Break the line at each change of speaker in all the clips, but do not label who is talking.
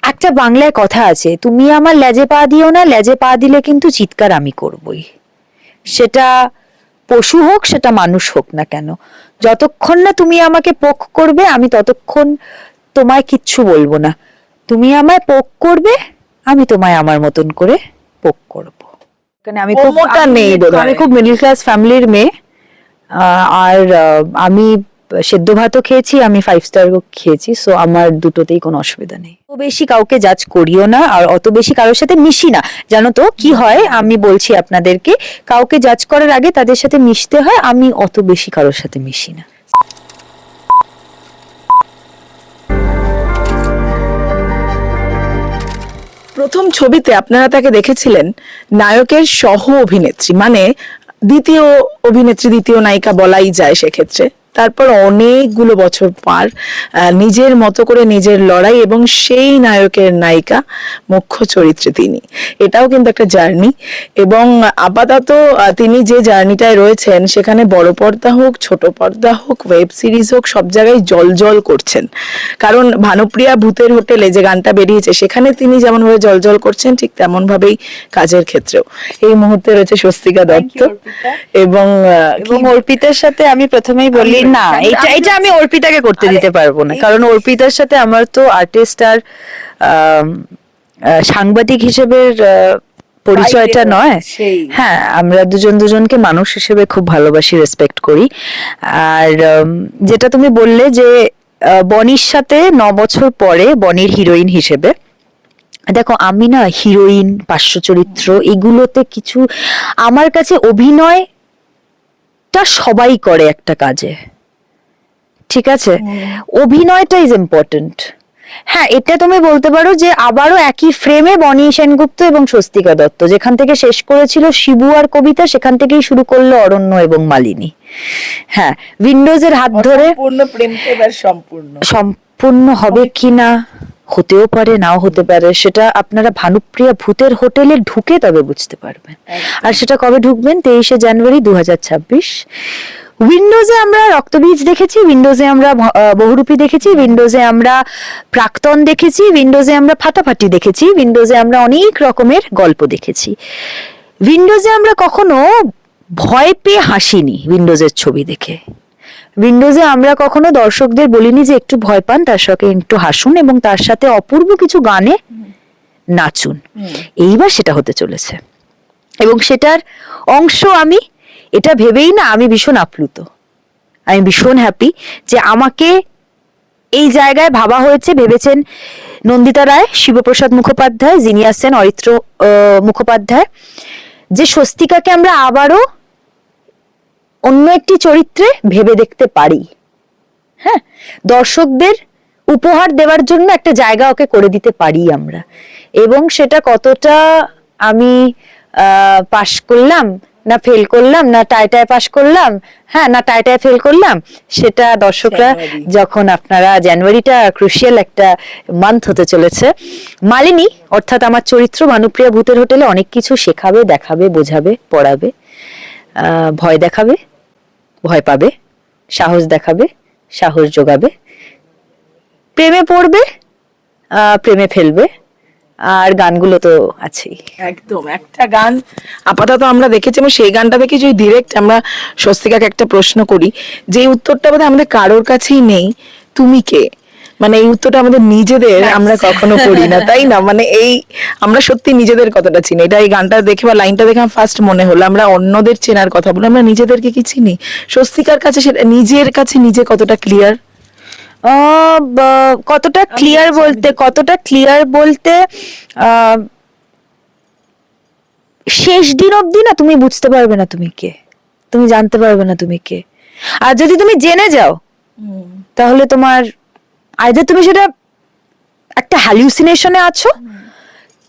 একটা বাংলায় কথা আছে, তুমি আমার লেজে পা দিও না, লেজে পা দিলে কিন্তু চিৎকার আমি করবই। সেটা পশু হোক, সেটা মানুষ হোক না কেন, যতক্ষণ না তুমি আমাকে পোক করবে আমি ততক্ষণ তোমায় কিচ্ছু বলবো না। তুমি আমায় পোক করবে, আমি তোমায় আমার মতন করে পোক করবো। আমি খুব মিডল ক্লাস ফ্যামিলির মেয়ে, আর আমি সেদ্ধ ভাতও খেয়েছি, আমি 5 স্টার খেয়েছি, সো আমার দুটোতেই কোনো অসুবিধা নেই। অত বেশি কাউকে জাজ করিও না, আর অত বেশি কারোর সাথে মিশি না। জানো তো কি হয়, আমি বলছি আপনাদেরকে, কাউকে জাজ করার আগে তাদের সাথে মিশতে হয়। আমি অত বেশি কারোর সাথে মিশি না।
প্রথম ছবিতে আপনারা তাকে দেখেছিলেন নায়কের সহ অভিনেত্রী, মানে দ্বিতীয় অভিনেত্রী, দ্বিতীয় নায়িকা বলাই যায় সেক্ষেত্রে। তারপর অনেকগুলো বছর পার নিজের মতো করে নিজের লড়াই, এবং সেই নায়কের নায়িকা মুখ্য চরিত্রে তিনি। এটাও কিন্তু একটা জার্নি, এবং আপাতত তিনি যে জার্নিটায় রয়েছেন সেখানে বড় পর্দা হোক, ছোট পর্দা হোক, ওয়েব সিরিজ হোক, সব জায়গায় জল করছেন। কারণ ভানুপ্রিয়া ভূতের হোটেলে যে গানটা বেরিয়েছে সেখানে তিনি যেমন ভাবে জল করছেন, ঠিক তেমন ভাবেই কাজের ক্ষেত্রেও। এই মুহূর্তে রয়েছে স্বস্তিকা দত্ত এবং
অর্পিতার সাথে আমি প্রথমেই বলি না, এটা আমি অর্পিতাকে করতে দিতে পারবো না, কারণ অর্পিতার সাথে আমার তো আর্টিস্ট আর সাংবাদিক হিসেবে পরিচয়টা নয়। হ্যাঁ, আমরা দুজনকে মানুষ হিসেবে খুব ভালোবাসি, রেসপেক্ট করি। আর যেটা তুমি বললে যে বনির সাথে 9 বছর পরে বনির হিরোইন হিসেবে, দেখো আমি না হিরোইন, পার্শ্ব চরিত্র এগুলোতে কিছু, আমার কাছে অভিনয়টা সবাই করে একটা কাজে, ঠিক আছে, অভিনয়টা ইজ ইম্পর্টেন্ট। হ্যাঁ, এটা তুমি বলতে পারো যে আবারও একই ফ্রেমে বনি সেনগুপ্ত এবং স্বস্তিকা দত্ত, যেখান থেকে শেষ করেছিল শিবু আর কবিতা, সেখান থেকেই শুরু করলো অরণ্য এবং মালিনী। হ্যাঁ, উইন্ডোজের হাত ধরে সম্পূর্ণ হবে কিনা, হতেও পারে, নাও হতে পারে, সেটা আপনারা ভানুপ্রিয়া ভূতের হোটেলে ঢুকে তবে বুঝতে পারবেন। আর সেটা কবে ঢুকবেন? 23শে জানুয়ারি 2026। উইন্ডোজে আমরা রক্তবীজ দেখেছি, উইন্ডোজে আমরা বহুরূপী দেখেছি, উইন্ডোজে আমরা প্রাক্তন দেখেছি, উইন্ডোজে আমরা ফাটাফাটি দেখেছি, উইন্ডোজে আমরা অনেক রকমের গল্প দেখেছি। উইন্ডোজে আমরা কখনো ভয় পেয়ে হাসিনি উইন্ডোজের ছবি দেখে। উইন্ডোজে আমরা কখনো দর্শকদের বলিনি যে একটু ভয় পান, তার সাথে একটু হাসুন এবং তার সাথে অপূর্ব কিছু গানে নাচুন। এইবার সেটা হতে চলেছে, এবং সেটার অংশ আমি, এটা ভেবেই না আমি ভীষণ আপ্লুত, আমি ভীষণ হ্যাপি যে আমাকে এই জায়গায় ভাবা হয়েছে। ভেবেছেন নন্দিতা রায়, শিবপ্রসাদ মুখোপাধ্যায়, জিনিয়া সেন, অরিত্র মুখোপাধ্যায়, যে স্বস্তিকাকে আমরা আবারও অন্য একটি চরিত্রে ভেবে দেখতে পারি। হ্যাঁ, দর্শকদের উপহার দেওয়ার জন্য একটা জায়গা ওকে করে দিতে পারি আমরা। এবং সেটা কতটা আমি পাশ করলাম না ফেল করলাম, না টাইটায় পাশ করলাম, হ্যাঁ, না টাইটায় ফেল করলাম, সেটা দর্শকরা যখন, আপনারা, জানুয়ারিটা ক্রুশিয়াল একটা মান্থ হতে চলেছে। মালিনী অর্থাৎ আমার চরিত্র ভানুপ্রিয়া ভূতের হোটেলে অনেক কিছু শেখাবে, দেখাবে, বোঝাবে, পড়াবে, ভয় দেখাবে, ভয় পাবে, সাহস দেখাবে, সাহস যোগাবে, প্রেমে পড়বে, প্রেমে ফেলবে, আর গানগুলো তো আছেই।
একদম একটা গান আপাতত আমরা দেখেছি, এবং সেই গানটা দেখে যদি ডিরেক্ট আমরা স্বস্তিকাকে একটা প্রশ্ন করি, যে উত্তরটা বোধহয় আমাদের কারোর কাছেই নেই, তুমি কে, মানে এই উত্তরটা আমাদের নিজেদের আমরা কখনো করি না, তাই না? মানে এই আমরা সত্যি নিজেদের কতটা চিনি, এটা এই গানটা দেখে বা লাইনটা দেখে আমার ফার্স্ট মনে হলো। আমরা অন্যদের চেনার কথা বলি, আমরা নিজেদেরকে কি চিনি? স্বস্তিকার কাছে সেটা নিজের কাছে নিজে কতটা ক্লিয়ার?
কতটা ক্লিয়ার বলতে শেষ দিন অবধি না তুমি বুঝতে পারবে না তুমি কে, তুমি জানতে পারবে না তুমি কে। আর যদি তুমি জেনে যাও তাহলে তোমার আইদার তুমি সেটা একটা হ্যালুসিনেশনে আছো,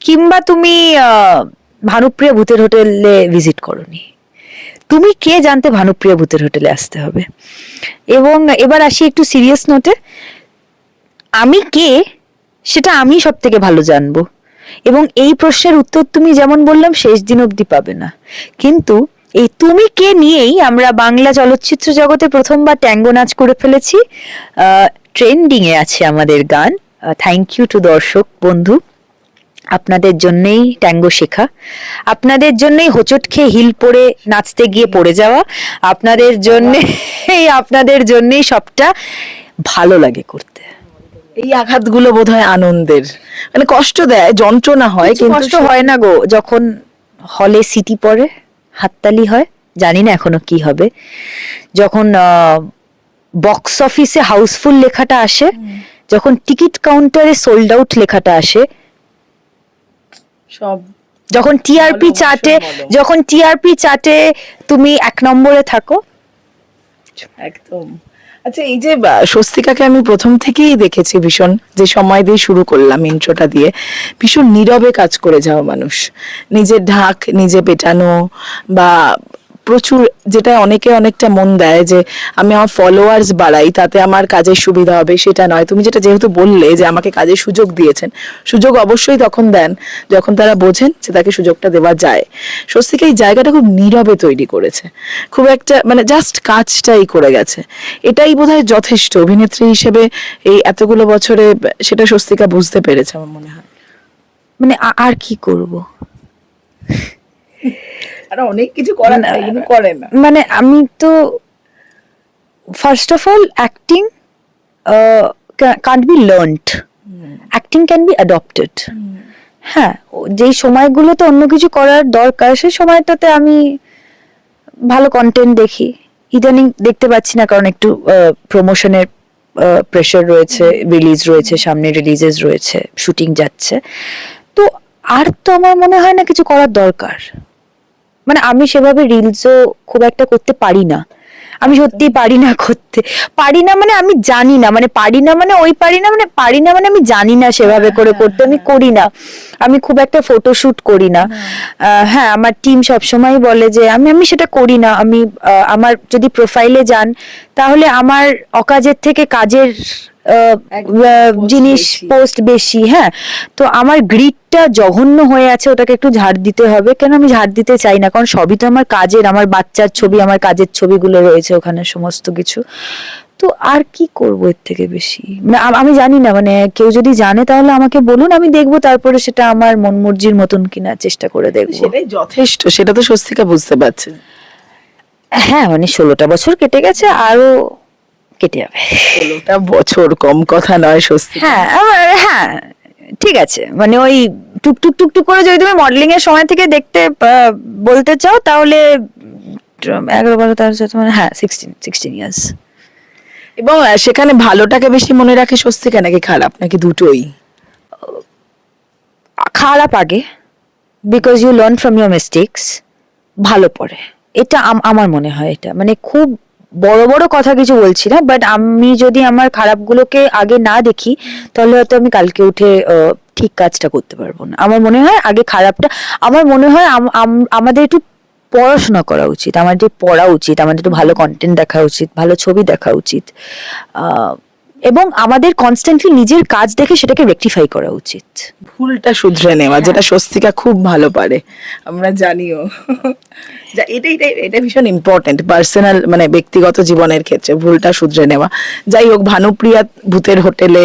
কিংবা তুমি ভানুপ্রিয়া ভূতের হোটেলে ভিজিট করোনি। তুমি কে জানতে ভানুপ্রিয়া ভূতের হোটেলে আসতে হবে। এবং এবার আসি একটু সিরিয়াস নোটে, আমি কে সেটা আমি সব থেকে ভালো জানবো, এবং এই প্রশ্নের উত্তর তুমি যেমন বললাম শেষ দিন অবধি পাবে না। কিন্তু এই তুমি কে নিয়েই আমরা বাংলা চলচ্চিত্র জগতে প্রথমবার ট্যাঙ্গো নাচ করে ফেলেছি। ট্রেন্ডিং এ আছে আমাদের গান থ্যাংক ইউ টু দর্শক বন্ধু, আপনাদের জন্যই ট্যাঙ্গো শেখা, আপনাদের জন্যই হোঁচট খেয়ে হিল পরে নাচতে গিয়ে পড়ে যাওয়া, আপনাদের জন্যই সবটা ভালো লাগে করতে।
এই আঘাতগুলো বোধহয় আনন্দের, মানে কষ্ট দেয়, যন্ত্রণা হয়,
কিছু
কিন্তু
কষ্ট হয় না গো, যখন হলে সিটি পড়ে, হাততালি হয়, জানি না এখনো কি হবে, যখন বক্স অফিসে হাউসফুল লেখাটা আসে, যখন টিকিট কাউন্টারে সোল্ড আউট লেখাটা আসে,
সব
যখন টিআরপি চার্টে, তুমি 1 নম্বরে থাকো।
একদম। আচ্ছা, এই যে স্বস্তিকাকে আমি প্রথম থেকেই দেখেছি ভীষণ, যে সময় দিয়ে শুরু করলাম ইন্ট্রোটা দিয়ে, ভীষণ নীরবে কাজ করে যাওয়া মানুষ, নিজের ঢাক নিজে পেটানো, বা প্রচুর, যেটা অনেকে অনেকটা মন দেয় যে আমি আমার ফলোয়ার্স বাড়াই তাতে আমার কাজের সুবিধা হবে, সেটা নয়। তুমি যেটা যেহেতু বললে যে আমাকে কাজের সুযোগ দিয়েছেন, সুযোগ অবশ্যই তখন দেন যখন তারা বোঝেন যে তাকে সুযোগটা দেওয়া যায়। স্বস্তিকা এই জায়গাটা খুব নীরবে তৈরি করেছে, খুব একটা মানে জাস্ট কাজটাই করে গেছে। এটাই বোধহয় যথেষ্ট অভিনেত্রী হিসেবে এই এতগুলো বছরে, সেটা স্বস্তিকা বুঝতে পেরেছে আমার মনে হয়।
মানে আর কি করব,
আর অনেক কিছু করার থাকে কিন্তু করে না।
মানে আমি তো first of all acting can't be learned, acting can be adopted. হ্যাঁ, যেই সময়গুলোতে অন্য কিছু করার দরকার সেই সময়টাতে আমি ভালো কন্টেন্ট দেখি, ইদানিং দেখতে পাচ্ছি না কারণ একটু প্রমোশনের প্রেশার রয়েছে, রিলিজ রয়েছে, সামনে রিলিজেস রয়েছে, শুটিং যাচ্ছে, তো আর তো আমার মনে হয় না কিছু করার দরকার। মানে আমি সেভাবে রিলসও খুব একটা করতে পারি না, আমি সত্যি পারি না করতে, পারি না মানে আমি জানি না, মানে পারি না মানে ওই পারি না, মানে পারি না মানে আমি জানি না সেভাবে করে করতে, আমি করি না, আমি খুব একটা ফটোশুট করি না। হ্যাঁ, আমার টিম সবসময় বলে যে আমি সেটা করি না, আমি আমার যদি প্রোফাইলে যান তাহলে আমার অকাজের থেকে কাজের জিনিস পোস্ট বেশি। হ্যাঁ, তো আমার গ্রিডটা জঘন্য হয়ে আছে, ওটাকে একটু ঝাড় দিতে হবে। কেন আমি ঝাড় দিতে চাই না, কারণ সবই তো আমার কাজের, আমার বাচ্চার ছবি, আমার কাজের ছবিগুলো রয়েছে ওখানে সমস্ত কিছু। তো আর কি করবো এর থেকে বেশি, মানে আমি জানি না, মানে কেউ যদি জানে তাহলে আমাকে বলুন, আমি দেখবো, তারপরে সেটা আমার মন মর্জির মতন কিনা চেষ্টা করে দেখবো।
সেটাই যথেষ্ট, সেটা তো স্বস্তিকা বুঝতে পারছে।
হ্যাঁ, মানে 16টা বছর কেটে গেছে, আরো কেটে যাবে।
16টা বছর কম কথা নয় স্বস্তিকা।
হ্যাঁ, হ্যাঁ ঠিক আছে, মানে ওই টুকটুক টুকটুক করে যদি তুমি মডেলিং এর সময় থেকে দেখতে বলতে চাও তাহলে 11, 12, 13, মানে হ্যাঁ 16 ইয়ার্স।
এবং সেখানে ভালোটাকে বেশি মনে রাখে স্বস্তিকা নাকি খারাপ, নাকি দুটোই?
খারাপ আগে, because you learn from your mistakes, ভালো পড়ে, এটা আমার মনে হয়। এটা মানে খুব বড় বড় কথা কিছু বলছি না, বাট আমি যদি আমার খারাপগুলোকে আগে না দেখি তাহলে হয়তো আমি কালকে উঠে ঠিক কাজটা করতে পারবো না। আমার মনে হয় আগে খারাপটা, আমার মনে হয় আমাদের একটু পড়াশোনা করা উচিত, আমাদের পড়া উচিত, আমাদের একটু ভালো কন্টেন্ট দেখা উচিত, ভালো ছবি দেখা উচিত, এবং আমাদের কনস্ট্যান্টলি নিজের কাজ দেখে সেটাকে রেকটিফাই করা উচিত,
ভুলটা শুধরে নেওয়া, যেটা স্বস্তিকা খুব ভালো পারে, আমরা জানিও। এটা ভীষণ ইম্পর্টেন্ট পার্সোনাল, মানে ব্যক্তিগত জীবনের ক্ষেত্রে ভুলটা শুধরে নেওয়া। যাই হোক, ভানুপ্রিয়া ভূতের হোটেলে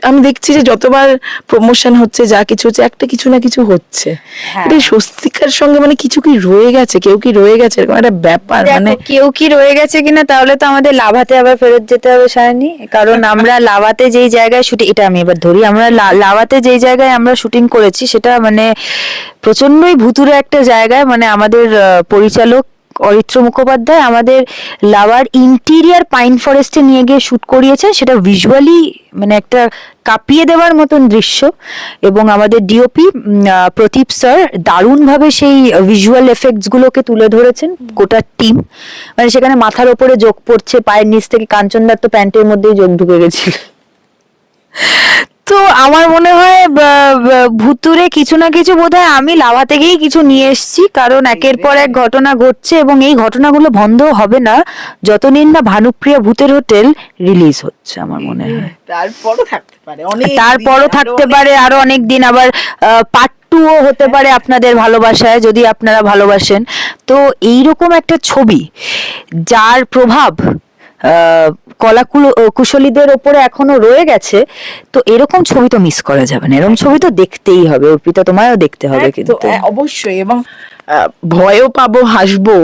আমি দেখছি যে যতবার প্রমোশন হচ্ছে, যা কিছু হচ্ছে, একটা কিছু না কিছু হচ্ছে। এটা স্বস্তিকার সঙ্গে মানে কিছু কি রয়ে গেছে, কেউ কি রয়ে গেছে, এরকম একটা ব্যাপার। মানে
কেউ কি রয়ে গেছে কিনা, তাহলে তো আমাদের লাভাতে আবার ফেরত যেতে হবে সায়নী, কারণ আমরা লাভাতে যেই জায়গায় শুটিং, এটা আমি এবার ধরি, আমরা লাভাতে যেই জায়গায় আমরা শুটিং করেছি সেটা মানে প্রচন্ডই ভুতুরে একটা জায়গায়, মানে আমাদের পরিচালক অরিত্র মুখোপাধ্যায় আমাদের লাভার ইন্টিরিয়ার পাইন ফরেস্টে নিয়ে গিয়ে শুট করিয়েছে, সেটা ভিজুয়ালি মানে একটা কাঁপিয়ে দেওয়ার মতন দৃশ্য, এবং আমাদের ডিওপি প্রদীপ স্যার দারুণভাবে সেই ভিজুয়াল এফেক্টস গুলোকে তুলে ধরেছেন, গোটা টিম, মানে সেখানে মাথার ওপরে যোগ পড়ছে, পায়ের নিচ থেকে কাঞ্চনদার তো প্যান্টের মধ্যেই যোগ ঢুকে গেছিল। তো আমার মনে হয় ভুতুরে কিছু না কিছু বোধহয় আমি লাভা থেকেই কিছু নিয়ে এসেছি, কারণ একের পর এক ঘটনা ঘটছে এবং এই ঘটনাগুলো বন্ধ হবে না যতদিন না ভানুপ্রিয়া ভূতের হোটেল রিলিজ হচ্ছে। আমার মনে হয়
তারপরও থাকতে পারে,
তারপরও থাকতে পারে আরো অনেক দিন, আবার পার্ট 2ও হতে পারে আপনাদের ভালোবাসায়, যদি আপনারা ভালোবাসেন। তো এইরকম একটা ছবি যার প্রভাব কুশলীদের ওপরে এখনো রয়ে গেছে, তো এরকম ছবি তো মিস করা যাবে না, এরকম ছবি তো দেখতেই হবে। অর্পিতা, তোমায়ও দেখতে হবে কিন্তু।
অবশ্যই, এবং ভয়ও পাবো, হাসবো,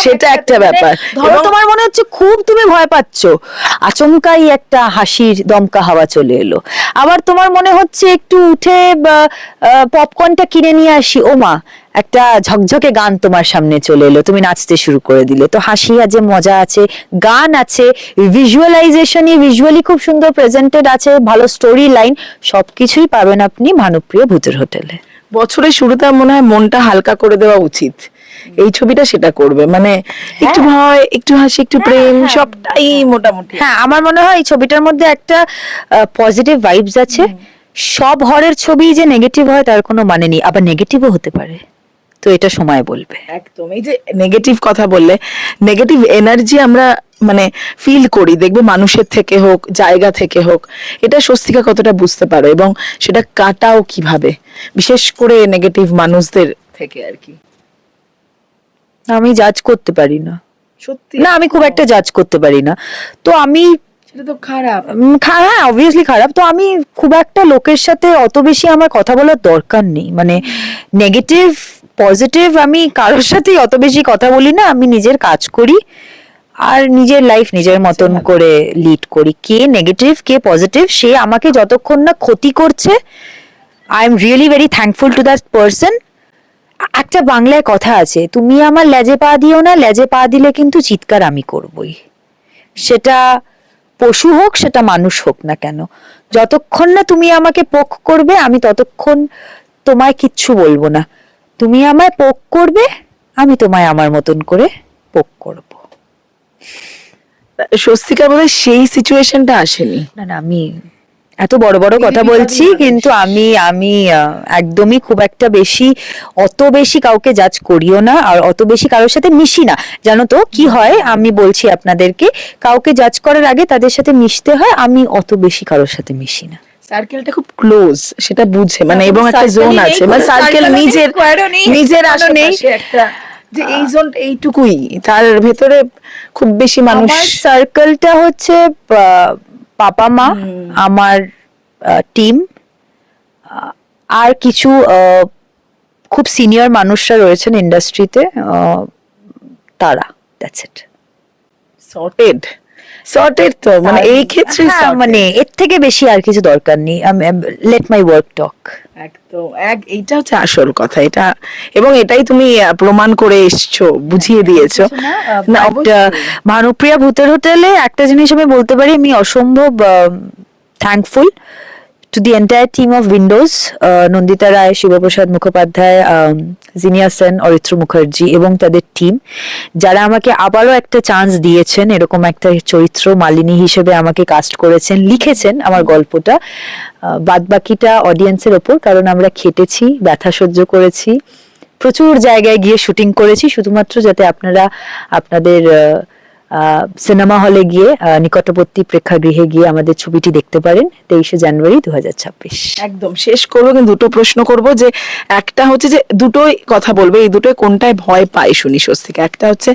সেটা একটা ব্যাপার।
ধরো তোমার মনে হচ্ছে খুব তুমি ভয় পাচ্ছ, আচমকাই একটা হাসির দমকা হাওয়া চলে এলো। আবার তোমার মনে হচ্ছে একটু উঠে পপকর্নটা কিনে নিয়ে আসি, ওমা একটা ঝকঝকে গান তোমার সামনে চলে এলো, তুমি নাচতে শুরু করে দিলে। তো হাসি আছে, মজা আছে, গান আছে, ভিজুয়ালাইজেশনই ভিজুয়ালি খুব সুন্দর প্রেজেন্টেড আছে, ভালো স্টোরি লাইন, সবকিছুই পাবেন আপনি ভানুপ্রিয়া ভূতের হোটেলে।
বছরের শুরুতে মনে হয় মনটা হালকা করে দেওয়া উচিত, এই ছবিটা সেটা করবে। মানে একটু ভয়, একটু হাসি, একটু প্রেম, সবটাই মোটামুটি।
হ্যাঁ, আমার মনে হয় এই ছবিটার মধ্যে একটা পজিটিভ ভাইবস আছে। সব হরের ছবি যে নেগেটিভ হয় তার কোনো মানে নেই, আবার নেগেটিভও হতে পারে, তো এটা সময় বলবে।
একদম, এই যে নেগেটিভ কথা বললে, নেগেটিভ এনার্জি আমরা মানে ফিল করি, দেখবে মানুষের থেকে হোক, জায়গা থেকে হোক, এটা স্বস্তিকা কতটা বুঝতে পারো এবং সেটা কাটাও কিভাবে, বিশেষ করে নেগেটিভ মানুষদের থেকে আর কি।
আমি জাজ করতে পারি না,
সত্যি
না আমি খুব একটা জাজ করতে পারি না, তো আমি
সেটা তো খারাপ।
হ্যাঁ অবভিয়াসলি খারাপ, তো আমি খুব একটা লোকের সাথে অত বেশি আমার কথা বলার দরকার নেই, মানে নেগেটিভ পজিটিভ আমি কারোর সাথেই অত বেশি কথা বলি না, আমি নিজের কাজ করি আর নিজের লাইফ নিজের মতন করে লিড করি। কে নেগেটিভ কে পজিটিভ সে আমাকে যতক্ষণ না ক্ষতি করছে, I am really very thankful to that person. একটা বাংলায় কথা আছে, তুমি আমার লেজে পা দিও না, লেজে পা দিলে কিন্তু চিৎকার আমি করবই। সেটা পশু হোক সেটা মানুষ হোক না কেন, যতক্ষণ না তুমি আমাকে পোক করবে আমি ততক্ষণ তোমায় কিচ্ছু বলবো না। তুমি আমায় পোক করবে, আমি তোমায় আমার মতন করে পোক করব।
স্বস্তিকা বলে সেই সিচুয়েশনটা আসেনি।
না না, আমি এত বড় বড় কথা বলছি কিন্তু আমি একদমই খুব একটা বেশি অত বেশি কাউকে জাজ করিও না, আর অত বেশি কারোর সাথে মিশি না। জানো তো কি হয়, আমি বলছি আপনাদেরকে, কাউকে জাজ করার আগে তাদের সাথে মিশতে হয়, আমি অত বেশি কারোর সাথে মিশি না।
সার্কেলটা খুব ক্লোজ, সেটা বুঝে, মানে এবং একটা জোন আছে, মানে সার্কেল নিজের আশেপাশে একটা, যে এই জোন এইটুকুই, তার ভেতরে খুব বেশি মানুষ।
আমার সার্কেলটা হচ্ছে বাবা মা, আমার টিম, আর কিছু খুব সিনিয়র মানুষরা রয়েছেন ইন্ডাস্ট্রিতে, তারা, দ্যাটস ইট।
সর্টেড সর্টেড তো, মানে এই ক্ষেত্রে
মানে এর থেকে বেশি আর কিছু দরকার নেই, লেট মাই ওয়ার্ক টক।
একদম এইটা হচ্ছে আসল কথা, এটা এবং এটাই তুমি প্রমাণ করে এসছো, বুঝিয়ে দিয়েছো।
না, ভানুপ্রিয়া ভূতের হোটেলে একটা জিনিস আমি বলতে পারি, আমি অসম্ভব thankful to the entire team of Windows, Nandita Roy, Shiboprosad Mukhopadhyay, Zinia Sen, Aritra Mukherjee এবং তাদের টিম, যারা আমাকে আবারও একটা চান্স দিয়েছেন, এরকম একটা চরিত্র মালিনী হিসেবে আমাকে কাস্ট করেছেন, লিখেছেন আমার গল্পটা। বাদ বাকিটা অডিয়েন্সের ওপর, কারণ আমরা খেটেছি, ব্যথা সহ্য করেছি, প্রচুর জায়গায় গিয়ে শুটিং করেছি, শুধুমাত্র যাতে আপনারা আপনাদের সিনেমা হলে গিয়ে, নিকটবর্তী প্রেক্ষাগৃহে গিয়ে আমাদের ছবিটি দেখতে পারেন 23শে জানুয়ারি 2026।
একদম শেষ করবো, কিন্তু দুটো প্রশ্ন করব, যে একটা হচ্ছে যে দুটোই কথা বলবে, এই দুটোই কোনটায় ভয় পায় শুনি স্বস্তিকা? একটা হচ্ছে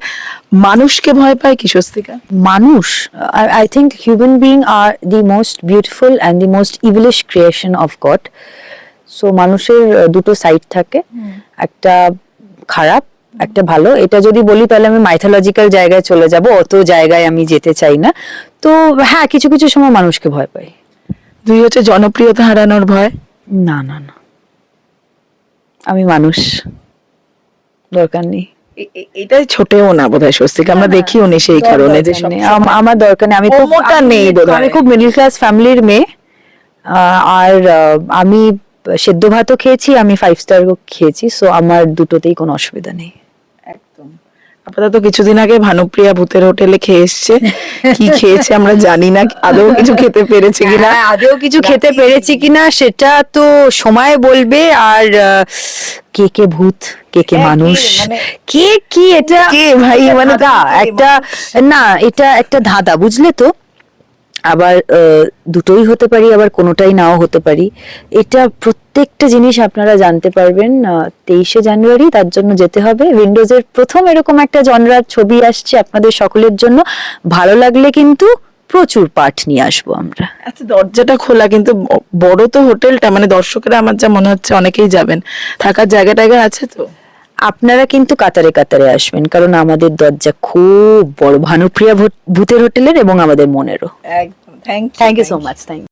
মানুষকে ভয় পায় কি স্বস্তিকা?
মানুষ, I think human being are the most beautiful and the most evilish creation of God. So মানুষের দুটো সাইড থাকে, একটা খারাপ একটা ভালো। এটা যদি বলি তাহলে আমি মাইথোলজিক্যাল জায়গায় চলে যাব, অত জায়গায় আমি যেতে চাই না। তো হ্যাঁ, কিছু কিছু সময় মানুষকে ভয় পাই।
দুই হচ্ছে জনপ্রিয়তা হারানোর ভয়।
না না না, আমি মানুষ, দরকার নেই।
এটাই ছোটেও না বোধহয় স্বস্তিকা, আমরা দেখিও নি সেই কারণে, যে
আমার দরকার নেই, আমি
আমি
খুব মিডল ক্লাস ফ্যামিলির মেয়ে, আর আমি সেদ্ধ ভাতও খেয়েছি, আমি 5 স্টার খেয়েছি, সো আমার দুটোতেই কোনো অসুবিধা নেই।
একদম। আপাতত কিছুদিন আগে ভানুপ্রিয়া ভূতের হোটেলে খেয়ে এসছে, কি খেয়েছে আমরা জানি না, আদৌ কিছু খেতে পেরেছে কিনা,
আদৌ কিছু খেতে পেরেছি কিনা সেটা তো সময় বলবে। আর কে কে ভূত, কে কে মানুষ, কে কি, এটা
কে ভাই, মানে
একটা না, এটা একটা ধাঁধা, বুঝলে তো। আবার দুটোই হতে পারি, আবার কোনোটাই নাও হতে পারি। এটা প্রত্যেকটা জিনিস আপনারা জানতে পারবেন 23শে জানুয়ারি। তার জন্য যেতে হবে। উইন্ডোজের প্রথম এরকম একটা জনরার ছবি আসছে আপনাদের সকলের জন্য। ভালো লাগলে কিন্তু প্রচুর পাঠ নিয়ে আসবো আমরা।
আচ্ছা, দরজাটা খোলা, কিন্তু বড় তো হোটেলটা, মানে দর্শকেরা আমার যা মনে হচ্ছে অনেকেই যাবেন, থাকার জায়গা টায়গা আছে তো?
আপনারা কিন্তু কাতারে কাতারে আসবেন, কারণ আমাদের দরজা খুব বড়, ভানুপ্রিয়া ভূতের হোটেলের এবং আমাদের মনেরও।
একদম, thank
thank you so much. Thank